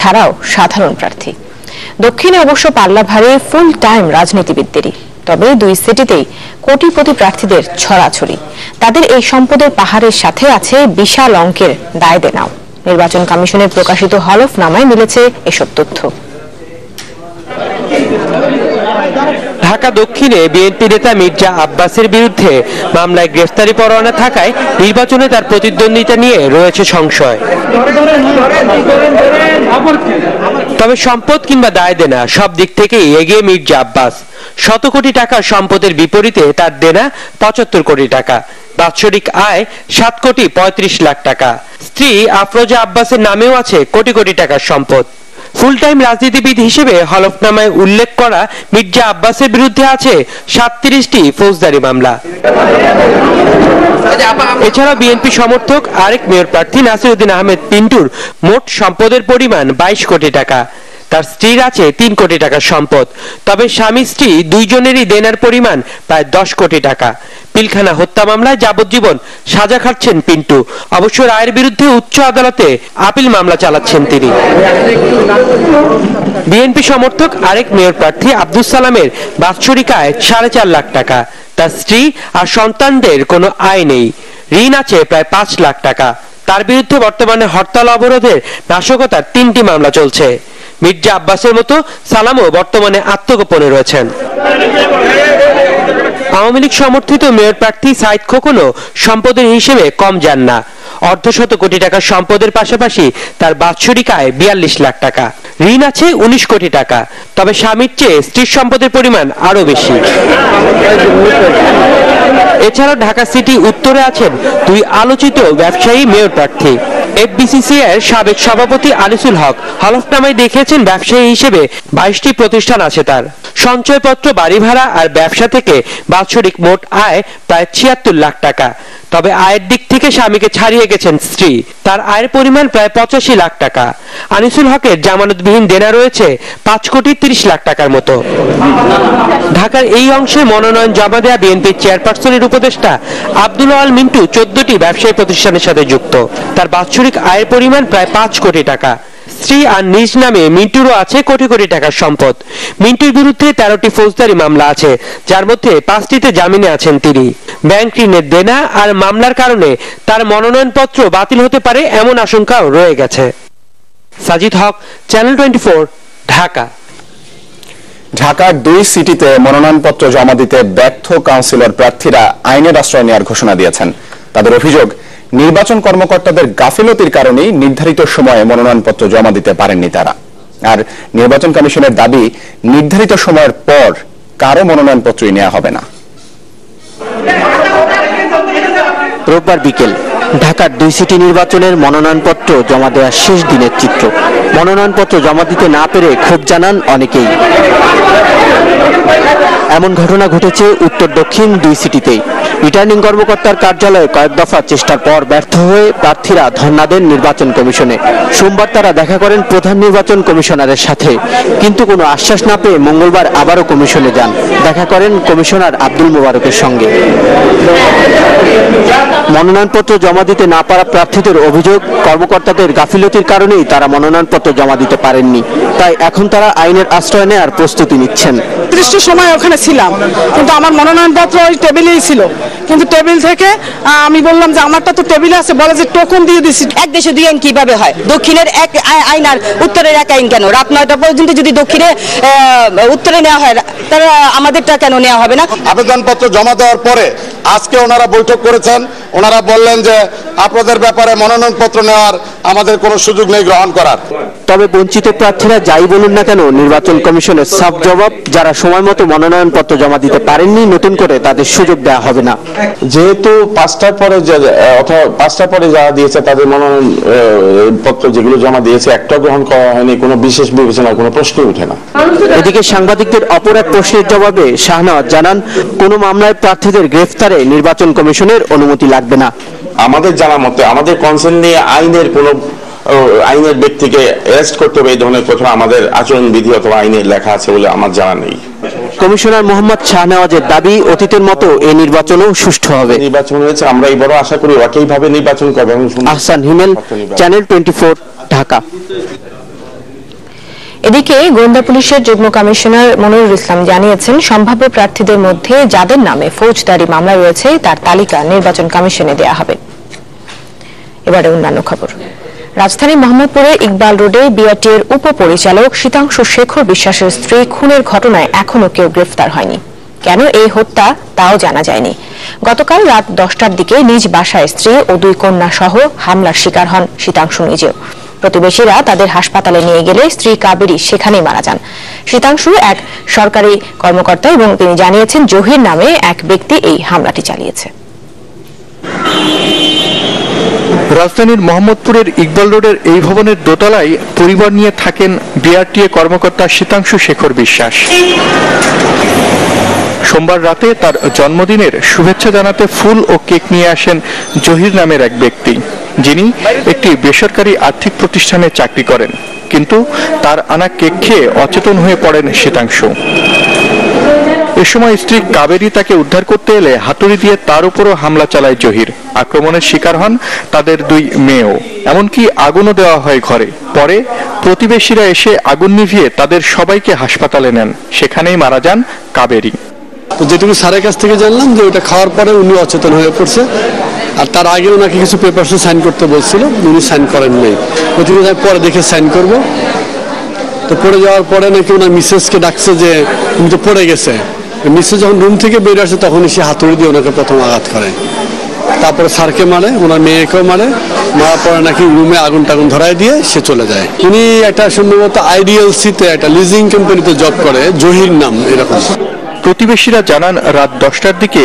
ছাড়াও সাধারণ প্রার্থী। দক্ষিণে অবশ্য পাল্লা ভারী ফুল টাইম রাজনীতিবিদদেরই। তবে দুই সিটিতেই কোটিপতি প্রার্থীদের ছড়াছড়ি। তাদের এই সম্পদের পাহাড়ের সাথে আছে বিশাল অঙ্কের দায় দেনাও। নির্বাচন কমিশনের প্রকাশিত হলফনামায় মিলেছে এসব তথ্য। ঢাকা দক্ষিণে বিএনপি নেতা মির্জা আব্বাসের বিরুদ্ধে মামলায় গ্রেফতারি পরোয়ানা থাকায় নির্বাচনে তার প্রতিদ্বন্দ্বিতা নিয়ে রয়েছে সংশয়। তবে সম্পদ কিংবা দায় দেনা সব দিক থেকেই এগিয়ে মির্জা আব্বাস। 100 কোটি টাকার সম্পদের বিপরীতে তার দেনা 75 কোটি টাকা। বাৎসরিক আয় 7 কোটি 35 লাখ টাকা। স্ত্রী আফরোজা আব্বাসের নামেও আছে কোটি কোটি টাকার সম্পদ। ফুল টাইম রাজনীতিবিদ হিসেবে হলফনামায় উল্লেখ করা মির্জা আব্বাসের বিরুদ্ধে আছে 37টি ফৌজদারি মামলা। এছাড়াও বিএনপি সমর্থক আরেক মেয়র প্রার্থী নাসিরউদ্দিন আহমেদ পিন্টুর মোট সম্পদের পরিমাণ 22 কোটি টাকা। তার স্ত্রীর আছে 3 কোটি টাকার সম্পদ। তবে স্বামী স্ত্রী দুইজনেরই দেনার পরিমাণ প্রায় 10 কোটি টাকা। পিলখানা হত্যা মামলায় যাবজ্জীবন সাজা খাচ্ছেন পিন্টু। অবশ্য রায়ের বিরুদ্ধে উচ্চ আদালতে আপিল মামলা চালাচ্ছেন তিনি। বিএনপি সমর্থক আরেক মেয়র প্রার্থী আব্দুস সালামের বাৎসরিক আয় 4.5 লাখ টাকা। তার স্ত্রী আর সন্তানদের কোনো আয় নেই। ঋণ আছে প্রায় 5 লাখ টাকা। তার বিরুদ্ধে বর্তমানে হরতাল অবরোধের নাশকতার 3টি মামলা চলছে। মির্জা আব্বাসের মতো সালামও বর্তমানে আত্মগোপনে রয়েছেন। আওয়ামী লীগ সমর্থিত মেয়র প্রার্থী সাইদ খোকনও সম্পদের হিসেবে কম যান না। অর্ধশত কোটি টাকার সম্পদের পাশাপাশি তার বাৎসরিক আয় 42 লাখ টাকা। ঋণ আছে 19 কোটি টাকা। তবে স্বামীর চেয়ে স্ত্রীর সম্পদের পরিমাণ আরো বেশি। এছাড়াও ঢাকা সিটি উত্তরে আছেন দুই আলোচিত ব্যবসায়ী মেয়র প্রার্থী। এফবিসিসিআই এর সাবেক সভাপতি আনিসুল হক হলফনামায় দেখিয়েছেন ব্যবসায়ী হিসেবে 22টি প্রতিষ্ঠান আছে তার। সঞ্চয়পত্র, বাড়ি ভাড়া আর ব্যবসা থেকে বাৎসরিক মোট আয় প্রায় 76 লাখ টাকা। তবে আয়ের দিক থেকে স্বামীকে ছাড়িয়ে গেছেন স্ত্রী। তার আয়ের পরিমাণ প্রায় 85 লাখ টাকা। আনিসুল হকের জামানতবিহীন দেনা রয়েছে 5 কোটি 30 লাখ টাকার মতো। ঢাকার এই অংশে মনোনয়ন জমা দেয়া বিএনপি চেয়ারপারসনের উপদেষ্টা আব্দুল আল মিন্টু 14টি ব্যবসায়ী প্রতিষ্ঠানের সাথে যুক্ত। তার বাৎসরিক আয়ের পরিমাণ প্রায় 5 কোটি টাকা। স্ত্রী আর নিজ নামে মিন্টুরও আছে কোটি কোটি টাকার সম্পদ। মিন্টুর বিরুদ্ধে 13টি ফৌজদারি মামলা আছে, যার মধ্যে 5টিতে জামিনে আছেন তিনি। ব্যাংক ঋণের দেনা আর মামলার কারণে তার মনোনয়নপত্র বাতিল হতে পারে এমন আশঙ্কাও রয়ে গেছে। সাজিদ হক, চ্যানেল 24, ঢাকা। ঢাকার 2 সিটিতে মনোনয়নপত্র জমা দিতে ব্যর্থ কাউন্সিলর প্রার্থীরা আইনের আশ্রয় নেওয়ার ঘোষণা দিয়েছেন। তাদের অভিযোগ, নির্বাচন কর্মকর্তাদের গাফিলতির কারণেই নির্ধারিত সময়ে মনোনয়নপত্র জমা দিতে পারেননি তারা। আর নির্বাচন কমিশনের দাবি, নির্ধারিত সময়ের পর কারো মনোনয়নপত্রই নেওয়া হবে না। রোববার বিকেল ঢাকার 2 সিটি নির্বাচনের মনোনয়নপত্র জমা দেওয়ার শেষ দিনের চিত্র। মনোনয়নপত্র জমা দিতে না পেরে ক্ষোভ জানান অনেকেই। এমন ঘটনা ঘটেছে উত্তর দক্ষিণ 2 সিটিতেই। রিটার্নিং কর্মকর্তার কার্যালয়ে কয়েক দফা চেষ্টার পর ব্যর্থ হয়ে প্রার্থীরা ধর্ণা দেন নির্বাচন কমিশনে। সোমবার তারা দেখা করেন প্রধান নির্বাচন কমিশনারের সাথে, কিন্তু কোনো আশ্বাস না পেয়ে মঙ্গলবার আবারও কমিশনে যান। দেখা করেন কমিশনার আব্দুল মোবারকের সঙ্গে। মনোনয়নপত্র জমা দিতে না পারা প্রার্থীদের অভিযোগ, কর্মকর্তাদের গাফিলতির কারণেই তারা মনোনয়নপত্র জমা দিতে পারেননি। তাই এখন তারা আইনের আশ্রয় নেওয়ার প্রস্তুতি নিচ্ছেন। নির্দিষ্ট সময় ওখানে ছিলাম, কিন্তু আমার মনোনয়নপত্র ওই টেবিলেই ছিল। কিন্তু টেবিল থেকে আমি বললাম যে আমারটা তো টেবিলে আছে, বলে যে টোকন দিয়ে দিছি। এক দেশে 2 আইন কিভাবে হয়? দক্ষিণের এক আইন আর উত্তরের এক আইন কেন? রাত 9টা পর্যন্ত যদি দক্ষিণে উত্তরে নেওয়া হয়, তাহলে আমাদেরটা কেন নেওয়া হবে না? আবেদনপত্র জমা দেওয়ার পরে আজকে ওনারা বৈঠক করেছেন। ওনারা বললেন যে আপনাদের ব্যাপারে মনোনয়নপত্র নেওয়ার আমাদের কোনো সুযোগ নেই গ্রহণ করার। তবে বঞ্চিত প্রার্থীরা যাই বলুন না কেন, নির্বাচন কমিশনের সাফ জবাব, যারা সময় মতো মনোনয়নপত্র জমা দিতে পারেননি নতুন করে তাদের সুযোগ দেওয়া হবে না। যেহেতু 5টার পরে অথবা 5টার পরে যারা দিয়েছে তাদের মনোনয়নপত্র যেগুলো জমা দিয়েছে একটা গ্রহণ করা হয়নি, কোনো বিশেষ বিবেচনার কোনো প্রশ্ন উঠে না। এদিকে সাংবাদিকদের অপর এক প্রশ্নের জবাবে শাহনওয়াজ জানান, কোনো মামলায় প্রার্থীদের গ্রেফতারে নির্বাচন কমিশনের অনুমতি লাগবে না। আমাদের জানা মতে আমাদের কনসার্ন নিয়ে আইনের ব্যক্তিকে অ্যারেস্ট করতে হবে এই ধরনের কথা আমাদের আচরণ বিধি অথবা আইনে লেখা আছে বলে আমার জানা নেই। কমিশনার মোহাম্মদ শাহনওয়াজের দাবি, অতীতের মতো এই নির্বাচনও সুষ্ঠু হবে। নির্বাচন হয়েছে, আমরা এই বড় আশা করি একইভাবে নির্বাচন করবে। আহসান হিমেল, চ্যানেল 24, ঢাকা। এদিকে গোয়েন্দা পুলিশের যুগ্ম কমিশনার মনিরুল ইসলাম জানিয়েছেন, সম্ভাব্য প্রার্থীদের মধ্যে যাদের নামে ফৌজদারি মামলা রয়েছে তার তালিকা নির্বাচন কমিশনে দেয়া হবে। এবারে অন্যান্য খবর। রাজধানী মোহাম্মদপুরে ইকবাল রোডে বিআরটিএর উপপরিচালক শীতাংশু শেখর বিশ্বাসের স্ত্রী খুনের ঘটনায় এখনো কেউ গ্রেফতার হয়নি। কেন এই হত্যা তাও জানা যায়নি। গতকাল রাত 10টার দিকে নিজ বাসায় স্ত্রী ও 2 কন্যা সহ হামলার শিকার হন শীতাংশু নিজেও। প্রতিবেশীরা তাদের হাসপাতালে নিয়ে গেলে স্ত্রী কাবেরী সেখানেই মারা যান। শীতাংশু এক সরকারি কর্মকর্তা এবং তিনি জানিয়েছেন, জহির নামে এক ব্যক্তি এই হামলাটি চালিয়েছে। রাজধানীর মোহাম্মদপুরের ইকবাল রোডের এই ভবনের দোতলায় পরিবার নিয়ে থাকেন বিআরটিএ কর্মকর্তা শীতাংশু শেখর বিশ্বাস। সোমবার রাতে তার জন্মদিনের শুভেচ্ছা জানাতে ফুল ও কেক নিয়ে আসেন জহির নামের এক ব্যক্তি, যিনি একটি বেসরকারি আর্থিক প্রতিষ্ঠানে চাকরি করেন। কিন্তু তার আনা কেক খেয়ে অচেতন হয়ে পড়েন শীতাংশু। এ সময় স্ত্রী কাবেরী তাকে উদ্ধার করতে এলে হাতুড়ি দিয়ে তার উপরও হামলা চালায় জহির। আক্রমণের শিকার হন তাদের 2 মেয়েও, এমনকি আগুনও দেওয়া হয় ঘরে। পরে প্রতিবেশীরা এসে আগুন নিভিয়ে তাদের সবাইকে হাসপাতালে নেন, সেখানেই মারা যান কাবেরী। তো যেটুকু স্যারের কাছ থেকে জানলাম যে ওটা খাওয়ার পরে উনি অচেতন হয়ে পড়ছে, আর তার আগে ওনাকে কিছু পেপারসে সাইন করতে বলছিল, উনি সাইন করেন নাই। ওইটুকু পরে দেখে সাইন করব। তো পড়ে যাওয়ার পরে নাকি ওনার মিসেসকে ডাকছে যে উনি তো পড়ে গেছে। মিসেস যখন রুম থেকে বের আসে তখন সে হাতুড়ি দিয়ে ওনাকে প্রথম আঘাত করে, তারপরে স্যারকে মারে, ওনার মেয়েকেও মারে। মারার পরে নাকি রুমে আগুন টাগুন ধরায় দিয়ে সে চলে যায়। উনি একটা সম্ভবত আইডিএলসিতে একটা লিজিং কোম্পানিতে জব করে, জহির নাম এরকম। প্রতিবেশীরা জানান, রাত 10টার দিকে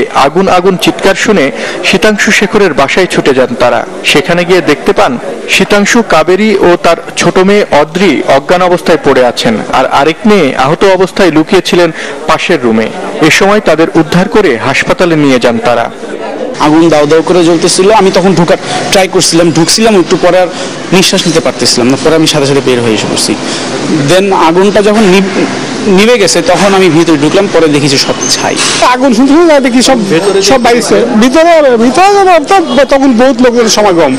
আগুন চিৎকার শুনে শীতাংশু শেখরের বাসায় ছুটে যান তারা। সেখানে গিয়ে দেখতে পান শীতাংশু, কাবেরী ও তার ছোট মেয়ে অদ্রি অজ্ঞান অবস্থায় পড়ে আছেন, আর আরেক মেয়ে আহত অবস্থায় লুকিয়েছিলেন পাশের রুমে। এ সময় তাদের উদ্ধার করে হাসপাতালে নিয়ে যান তারা। আগুন দাউ দাউ করে জ্বলতেছিল। আমি তখন ঢোকার ট্রাই করছিলাম, ঢুকছিলাম, একটু পরে আর নিঃশ্বাস নিতে পারতেছিলাম না। পরে আমি সাথে সাথে বের হয়ে এসে পড়ছি। দেন আগুনটা যখন নিভে গেছে তখন আমি ভিতরে ঢুকলাম, পরে দেখি যে সব ছাই। আগুন শুনতে দেখি সব বাইরে ভিতরে তখন বহুত লোকজন সমাগম,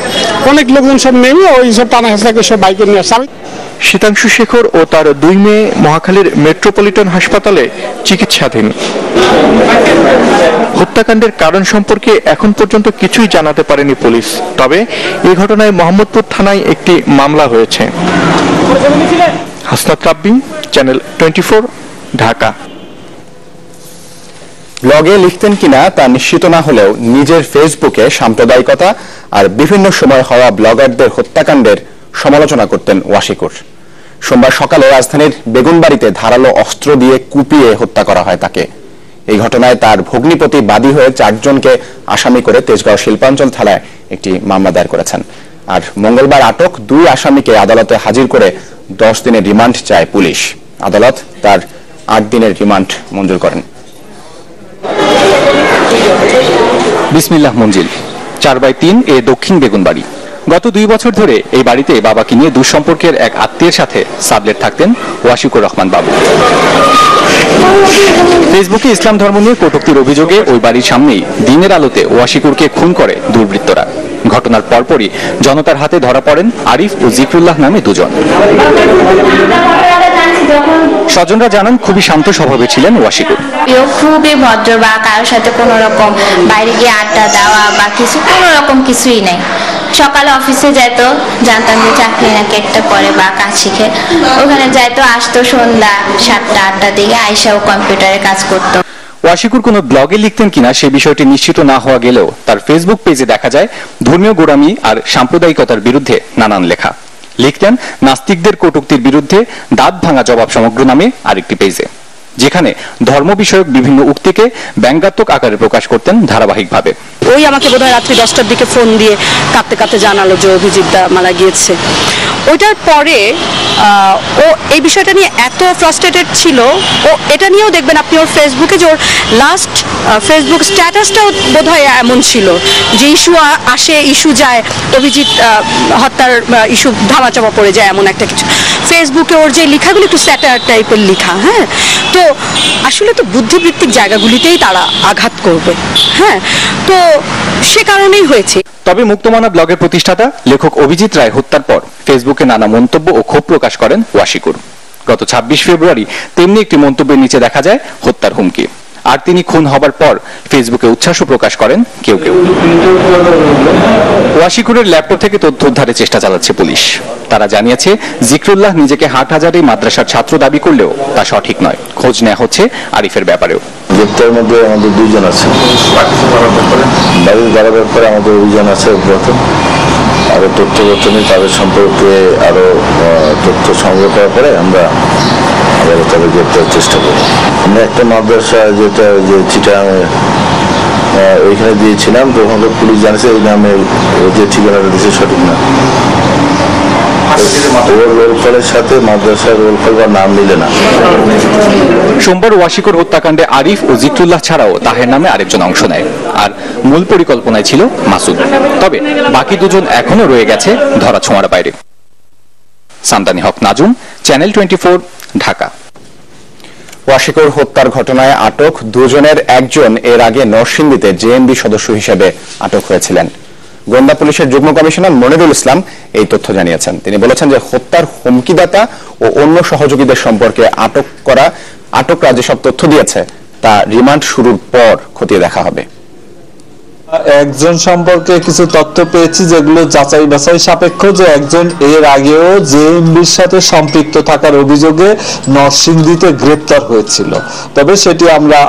অনেক লোকজন সব নেমে ওই সব টানা হেঁচড়া সব বাইকে নিয়ে আসছে। শীতাংশু শেখর ও তার 2 মেয়ে মহাখালীর মেট্রোপলিটন হাসপাতালে চিকিৎসাধীন। হত্যাকাণ্ডের কারণ সম্পর্কে এখন পর্যন্ত কিছুই জানাতে পারেনি পুলিশ। তবে এই ঘটনায় মোহাম্মদপুর থানায় একটি মামলা হয়েছে। হাসনাত রাব্বি, চ্যানেল 24, ঢাকা। ব্লগে লিখতেন কিনা তা নিশ্চিত না হলেও নিজের ফেসবুকে সাম্প্রদায়িকতা আর বিভিন্ন সময় হওয়া ব্লগারদের হত্যাকাণ্ডের সমালোচনা করতেন ওয়াশিকুর। সোমবার সকালে রাজধানীর বেগুনবাড়িতে ধারালো অস্ত্র দিয়ে কুপিয়ে হত্যা করা হয় তাকে। এই ঘটনায় তার ভগ্নিপতি বাদী হয়ে 4 জনকে আসামি করে তেজগাঁও শিল্পাঞ্চল থানায় একটি মামলা দায়ের করেছেন। আর মঙ্গলবার আটক 2 আসামিকে আদালতে হাজির করে 10 দিনের রিমান্ড চায় পুলিশ। আদালত তার 8 দিনের রিমান্ড মঞ্জুর করেন। বিসমিল্লাহ মঞ্জিল, 4/3 এ দক্ষিণ বেগুনবাড়ি। গত 2 বছর ধরে এই বাড়িতে বাবাকে নিয়ে দুঃসম্পর্কের এক আত্মীয়ের সাথে সাবলেট থাকতেন ওয়াশিকুর রহমান বাবু। ফেসবুকে ইসলাম ধর্ম নিয়ে কটূক্তির অভিযোগে ওই বাড়ির সামনেই দিনের আলোতে ওয়াশিকুরকে খুন করে দুর্বৃত্তরা। ঘটনার পরপরই জনতার হাতে ধরা পড়েন আরিফ ও জিকরুল্লাহ নামে 2 জন। স্বজনরা জানান, খুবই শান্ত স্বভাবের ছিলেন ওয়াশিকুর। খুবই ভদ্র, বা কারোর সাথে কোনো রকম বাইরে গিয়ে আড্ডা দেওয়া বা কিছু কোনো রকম কিছুই নেই। সকালে অফিসে যেত, জানতাম যে চাকরি নাকি একটা করে বা কাজ শিখে, ওখানে যাইতো, আসতো সন্ধ্যা 7টা-8টার দিকে, আইসাও কম্পিউটারে কাজ করতো। ওয়াশিকুর কোনো ব্লগে লিখতেন কিনা সে বিষয়টি নিশ্চিত না হওয়া গেলেও তার ফেসবুক পেজে দেখা যায় ধর্মীয় গোঁড়ামি আর সাম্প্রদায়িকতার বিরুদ্ধে নানান লেখা। লিখতেন নাস্তিকদের কটূক্তির বিরুদ্ধে দাঁত ভাঙা জবাব সমগ্র নামে আরেকটি পেজে, যেখানে ধর্ম বিষয়ক বিভিন্ন উক্তিকে ব্যঙ্গাত্মক আকারে প্রকাশ করতেন ধারাবাহিকভাবে। ওই আমাকে বোধহয় রাত্রি 10টার দিকে ফোন দিয়ে কাঁদতে কাঁদতে জানালো যে অভিজিৎদা মারা গিয়েছে। ওইটার পরে ও এই বিষয়টা নিয়ে এত ফ্রাস্ট্রেটেড ছিল, ও এটা নিয়েও দেখবেন আপনি ওর ফেসবুকে যে ওর লাস্ট ফেসবুক স্ট্যাটাসটাও বোধহয় এমন ছিল যে ইস্যু আসে ইস্যু যায়, অভিজিৎ হত্যার ইস্যু ধামাচাপা পড়ে যায়, এমন একটা কিছু। ফেসবুকে ওর যে লেখাগুলি একটু স্যাটার টাইপের লেখা, হ্যাঁ, তো আসলে তো বুদ্ধিবৃত্তিক জায়গাগুলিতেই তারা আঘাত করবে, হ্যাঁ, তো সে কারণেই হয়েছে। তবে মুক্তমনা ব্লগের প্রতিষ্ঠাতা লেখক অভিজিৎ রায় হত্যার পর ফেসবুকে নানা মন্তব্য ও ক্ষোভ প্রকাশ করেন ওয়াশিকুর। গত 26 ফেব্রুয়ারি তেমনি একটি মন্তব্যের নিচে দেখা যায় হত্যার হুমকি। আর তিনি খুন হবার পর ফেসবুকে উচ্ছ্বাস প্রকাশ করেন কেউ কেউ। ওয়াশিকুরের ল্যাপটপ থেকে তথ্য উদ্ধারের চেষ্টা চালাচ্ছে পুলিশ। তারা জানিয়েছে জিকরুল্লাহ নিজেকে হাটহাজারী মাদ্রাসার ছাত্র দাবি করলেও তা সঠিক নয়। খোঁজ নেওয়া হচ্ছে আরিফের ব্যাপারেও। গ্রেপ্তারের মধ্যে আমাদের 2 জন আছে, বাড়ির বাড়ার ব্যাপারে আমাদের অভিযান আছে অব্যাহত। আরো তথ্য নিয়ে তাদের সম্পর্কে আরো তথ্য সংগ্রহ করার পরে আমরা তাদের গ্রেপ্তারের চেষ্টা করি। আমরা একটা মাদ্রাসা যেটা যে চিটাগাং ওইখানে দিয়েছিলাম, তখন পুলিশ জানিয়েছে এই নামে যে ঠিকানাটা দিয়েছে সঠিক না। রোলফলের সাথে মাদ্রাসার রোলফল বা নাম মিলে না। সোমবার ওয়াশিকুর হত্যাকাণ্ডে আরিফ ও জিকরুল্লাহ ছাড়াও তাহের নামে আরেকজন অংশ নেয়। আর মূল পরিকল্পনায় ছিল মাসুদ। তবে বাকি 2 জন এখনো রয়ে গেছে ধরাছোঁয়ার বাইরে। সামদানি হক নাজুম, চ্যানেল 24, ঢাকা। ওয়াশিকুর হত্যার ঘটনায় আটক 2 জনের একজন এর আগে নরসিংদীতে জেএমবি সদস্য হিসেবে আটক হয়েছিলেন। গোয়েন্দা পুলিশের যুগ্ম কমিশনার মনিরুল ইসলাম এই তথ্য জানিয়েছেন। তিনি বলেছেন যে হত্যার হুমকিদাতা ও অন্য সহযোগীদের সম্পর্কে আটকরা যেসব তথ্য দিয়েছে তা রিমান্ড শুরুর পর খতিয়ে দেখা হবে। একজন সম্পর্কে কিছু তথ্য পেয়েছি যেগুলো যাচাই বাছাই সাপেক্ষ, যে একজন এর আগেও জেএমবির সাথে সম্পৃক্ত থাকার অভিযোগে নরসিংদীতে গ্রেপ্তার হয়েছিল। তবে সেটি আমরা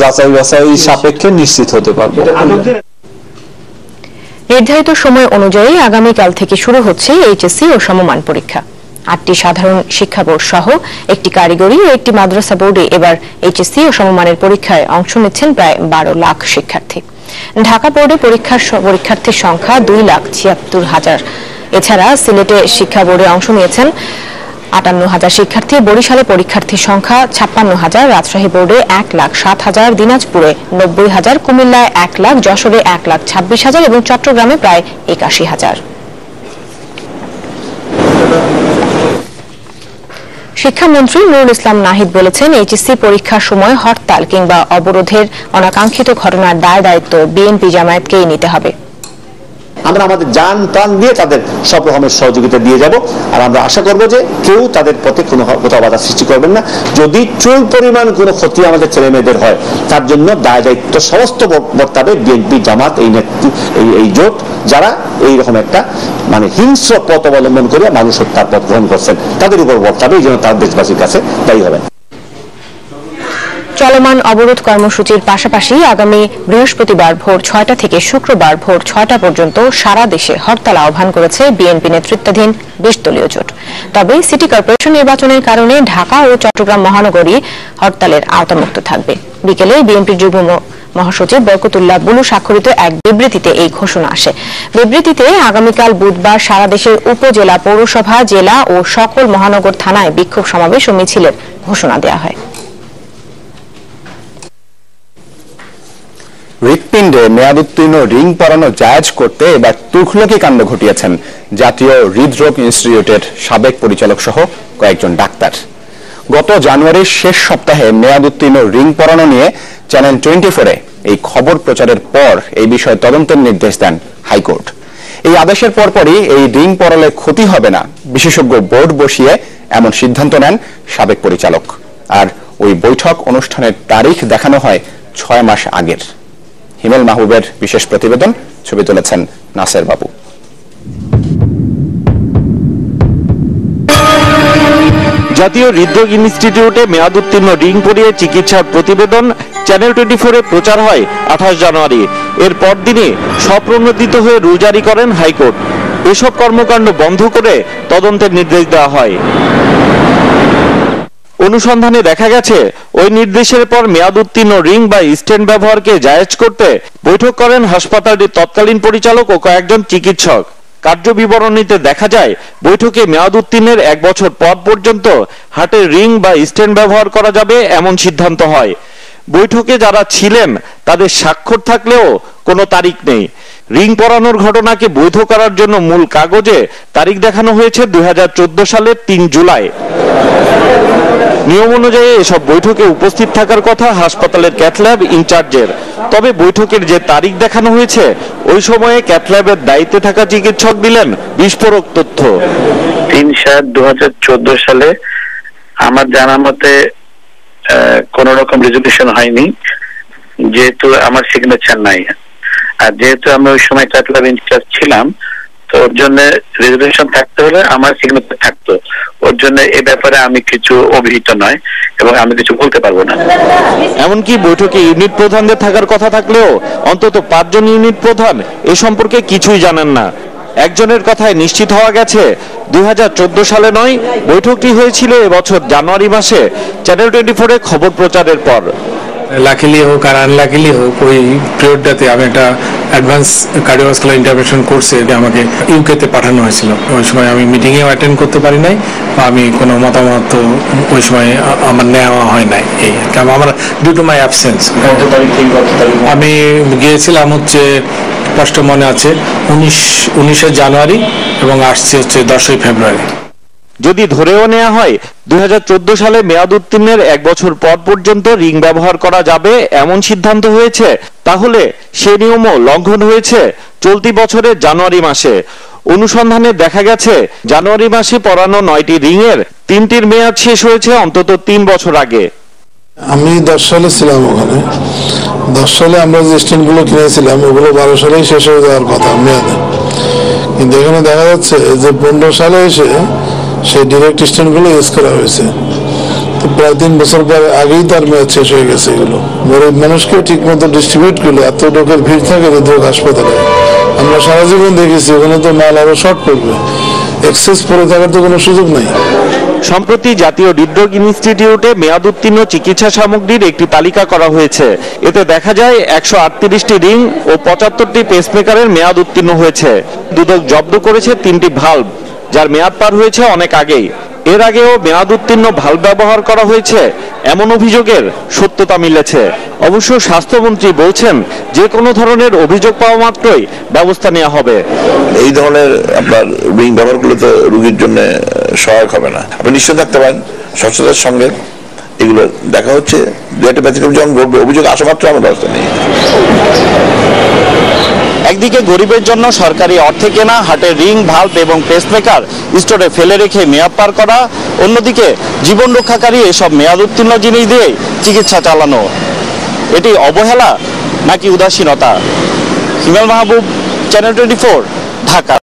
যাচাই বাছাই সাপেক্ষে নিশ্চিত হতে পারবো। নির্ধারিত সময় অনুযায়ী আগামীকাল থেকে শুরু হচ্ছে এইচএসসি ও সমমান পরীক্ষা। 8টি সাধারণ শিক্ষা বোর্ড সহ একটি কারিগরি ও একটি মাদ্রাসা বোর্ডে এবার এইচএসসি ও সমমানের পরীক্ষায় অংশ নিচ্ছেন প্রায় 12 লাখ শিক্ষার্থী। ঢাকা বোর্ডে পরীক্ষার্থীর সংখ্যা 2,76,000। এছাড়া সিলেটে শিক্ষা বোর্ডে অংশ নিয়েছেন 58,000 শিক্ষার্থী। বরিশালে পরীক্ষার্থীর সংখ্যা 56,000, রাজশাহী বোর্ডে 1,07,000, দিনাজপুরে 90,000, কুমিল্লায় 1 লাখ, যশোরে 1,26,000 এবং চট্টগ্রামে প্রায় 81,000। শিক্ষামন্ত্রী নুরুল ইসলাম নাহিদ বলেছেন, এইচএসসি পরীক্ষার সময় হরতাল কিংবা অবরোধের অনাকাঙ্ক্ষিত ঘটনার দায় দায়িত্ব বিএনপি জামায়াতকেই নিতে হবে। আমরা আমাদের জান প্রাণ দিয়ে তাদের সব রকমের সহযোগিতা দিয়ে যাব। আর আমরা আশা করব যে কেউ তাদের পথে কোনো কোথাও বাধা সৃষ্টি করবেন না। যদি চুল পরিমাণ কোনো ক্ষতি আমাদের ছেলে মেয়েদের হয়, তার জন্য দায় দায়িত্ব সমস্ত বর্তাবে বিএনপি জামাত এই জোট, যারা এইরকম একটা হিংস্র পথ অবলম্বন করে মানুষ হত্যার পথ গ্রহণ করছেন, তাদের উপর বর্তাবে। এই জন্য তার দেশবাসীর কাছে দায়ী হবেন। চলমান অবরোধ কর্মসূচির পাশাপাশি আগামী বৃহস্পতিবার ভোর 6টা থেকে শুক্রবার ভোর 6টা পর্যন্ত সারা দেশে হরতাল আহ্বান করেছে বিএনপি নেতৃত্বাধীন 20 দলীয় জোট। তবে সিটি কর্পোরেশন নির্বাচনের কারণে ঢাকা ও চট্টগ্রাম মহানগরী হরতালের আওতামুক্ত থাকবে। বিকেলে বিএনপির যুগ্ম মহাসচিব বরকতুল্লাহ বুলু স্বাক্ষরিত এক বিবৃতিতে এই ঘোষণা আসে। বিবৃতিতে আগামীকাল বুধবার সারা দেশের উপজেলা, পৌরসভা, জেলা ও সকল মহানগর থানায় বিক্ষোভ সমাবেশ ও মিছিলের ঘোষণা দেওয়া হয়। হৃৎপিণ্ডে মেয়াদোত্তীর্ণ রিং পরানো জায়েজ করতে এবার তুঘলকি কাণ্ড ঘটিয়েছেন জাতীয় হৃদরোগ ইনস্টিটিউটের সাবেক পরিচালক সহ কয়েকজন ডাক্তার। গত জানুয়ারির শেষ সপ্তাহে মেয়াদোত্তীর্ণ রিং পরানো নিয়ে চ্যানেল 24-এ এই খবর প্রচারের পর এই বিষয়ে তদন্তের নির্দেশ দেন হাইকোর্ট। এই আদেশের পরপরই এই রিং পরালে ক্ষতি হবে না বিশেষজ্ঞ বোর্ড বসিয়ে এমন সিদ্ধান্ত নেন সাবেক পরিচালক। আর ওই বৈঠক অনুষ্ঠানের তারিখ দেখানো হয় 6 মাস আগের। হিমেল মাহবুবের বিশেষ প্রতিবেদন, ছবি তুলেছেন নাসের বাবু। জাতীয় হৃদরোগ ইনস্টিটিউটে মেয়াদ উত্তীর্ণ রিং পরিয়ে চিকিৎসার প্রতিবেদন চ্যানেল 24-এ প্রচার হয় 28 জানুয়ারি। এর পরদিনে স্বপ্রণোদিত হয়ে রুল জারি করেন হাইকোর্ট। এসব কর্মকাণ্ড বন্ধ করে তদন্তের নির্দেশ দেওয়া হয়। অনুসন্ধানে দেখা গেছে, ওই নির্দেশের পর মেয়াদ উত্তীর্ণ রিং বা স্টেন্ট ব্যবহারকে জায়েজ করতে বৈঠক করেন হাসপাতালটির তৎকালীন পরিচালক ও কয়েকজন চিকিৎসক। কার্যবিবরণীতে দেখা যায়, বৈঠকে মেয়াদ উত্তীর্ণের 1 বছর পর পর্যন্ত হার্টের রিং বা স্টেন্ট ব্যবহার করা যাবে এমন সিদ্ধান্ত হয়। বৈঠকে যারা ছিলেন তাদের স্বাক্ষর থাকলেও কোনো তারিখ নেই। রিং পরানোর ঘটনাকে বৈধ করার জন্য মূল কাগজে তারিখ দেখানো হয়েছে 2014 সালের 3 জুলাই। নিয়ম অনুযায়ী এসব বৈঠকে উপস্থিত থাকার কথা হাসপাতালের ক্যাথল্যাব ইনচার্জের। তবে বৈঠকের যে তারিখ দেখানো হয়েছে, ওই সময়ে ক্যাথল্যাবের দায়িত্বে থাকা চিকিৎসক দিলেন বিস্ফোরক তথ্য। 3/7/2014 সালে আমার জানা মতে কোন রকম রেজুলেশন হয়নি, যেহেতু আমার সিগনেচার নাই। আর যেহেতু আমি ওই সময় ক্যাটল্যাব ইনচার্জ ছিলাম, তো ওর জন্য রেজুলেশন থাকতে হলে আমার সিগনেচার থাকতো। ওর জন্য এ ব্যাপারে আমি কিছু অভিহিত নয় এবং আমি কিছু বলতে পারবো না। এমনকি বৈঠকে ইউনিট প্রধানদের থাকার কথা থাকলেও অন্তত 5 জন ইউনিট প্রধান এ সম্পর্কে কিছুই জানেন না। একজনের কথায় নিশ্চিত হওয়া গেছে 2014 সালে নয়, বৈঠকটি হয়েছিল এবছর জানুয়ারি মাসে চ্যানেল 24-এ খবর প্রচারের পর। লাকিলি হোক আর আনলাকিলি হোক, ওই পিরিয়ডটাতে আমি একটা অ্যাডভান্স কার্ডিওভাস্কুলার ইন্টারভেনশন কোর্সে আমাকে ইউকেতে পাঠানো হয়েছিল। ওই সময় আমি মিটিংয়েও অ্যাটেন্ড করতে পারি নাই, বা আমি কোনো মতামত ওই সময় আমার নেওয়া হয় নাই। এই আমার ডিউ টু মাই অ্যাবসেন্স। আমি গিয়েছিলাম হচ্ছে, স্পষ্ট মনে আছে, 19শে জানুয়ারি এবং আসছি হচ্ছে 10ই ফেব্রুয়ারি। যদি ধরেও নেওয়া হয় 2014 সালে মেয়াদ উত্তীর্ণের 1 বছর পর পর্যন্ত রিং ব্যবহার করা যাবে এমন সিদ্ধান্ত হয়েছে, তাহলে সে নিয়মও লঙ্ঘন হয়েছে চলতি বছরের জানুয়ারি মাসে। অনুসন্ধানে দেখা গেছে জানুয়ারি মাসে পরানো 9টি রিং এর 3টির মেয়াদ শেষ হয়েছে অন্তত 3 বছর আগে। আমি 10 সালে ছিলাম ওখানে। 10 সালে আমরা যে স্ট্যান্ডগুলো কিনেছিলাম ওগুলো 12 সালেই শেষ হয়ে যাওয়ার কথা মেয়াদে, কিন্তু এখানে দেখা যাচ্ছে যে 15 সালে এসে সেই ডিরেক্ট স্ট্যান্ডগুলো ইউজ করা হয়েছে। তো প্রায় 3 বছর পরে আগেই তার মেয়াদ শেষ হয়ে গেছে। এগুলো গরিব মানুষকে ঠিক মতো ডিস্ট্রিবিউট করলে এত লোকের ভিড় থাকে হৃদরোগ হাসপাতালে। আমরা সারা জীবন দেখেছি ওখানে তো মাল আরো শর্ট পড়বে, এক্সেস পরে থাকার তো কোনো সুযোগ নাই। সম্প্রতি জাতীয় হৃদরোগ ইনস্টিটিউটে মেয়াদ উত্তীর্ণ চিকিৎসা সামগ্রীর একটি তালিকা করা হয়েছে। এতে দেখা যায় 138টি রিং ও 75টি পেসমেকারের মেয়াদ উত্তীর্ণ হয়েছে। দুদক জব্দ করেছে 3টি ভাল্ব, যার মেয়াদ পার হয়েছে অনেক আগেই। এর আগেও মেয়াদ উত্তীর্ণ ভাল্ব ব্যবহার করা হয়েছে এমন অভিযোগের সত্যতা মিলেছে। অবশ্য স্বাস্থ্যমন্ত্রী বলছেন যে কোনো ধরনের অভিযোগ পাওয়া মাত্রই ব্যবস্থা নেওয়া হবে। এই ধরনের আপনার রিং ব্যবহার করলে তো রোগীর জন্য সহায়ক হবে না। আপনি নিশ্চয় থাকতে পারেন স্বচ্ছতার সঙ্গে এগুলো দেখা হচ্ছে। দু একটা ব্যতিক্রম যখন ঘটবে, অভিযোগ আসা মাত্র আমার ব্যবস্থা নেই। একদিকে গরিবের জন্য সরকারি অর্থে কেনা হার্টের রিং, ভাল্ব এবং পেসমেকার স্টোরে ফেলে রেখে মেয়াদ পার করা, অন্যদিকে জীবন রক্ষাকারী এসব মেয়াদ উত্তীর্ণ জিনিস দিয়ে চিকিৎসা চালানো, এটি অবহেলা নাকি উদাসীনতা? হিমেল মাহবুব, চ্যানেল 24, ঢাকা।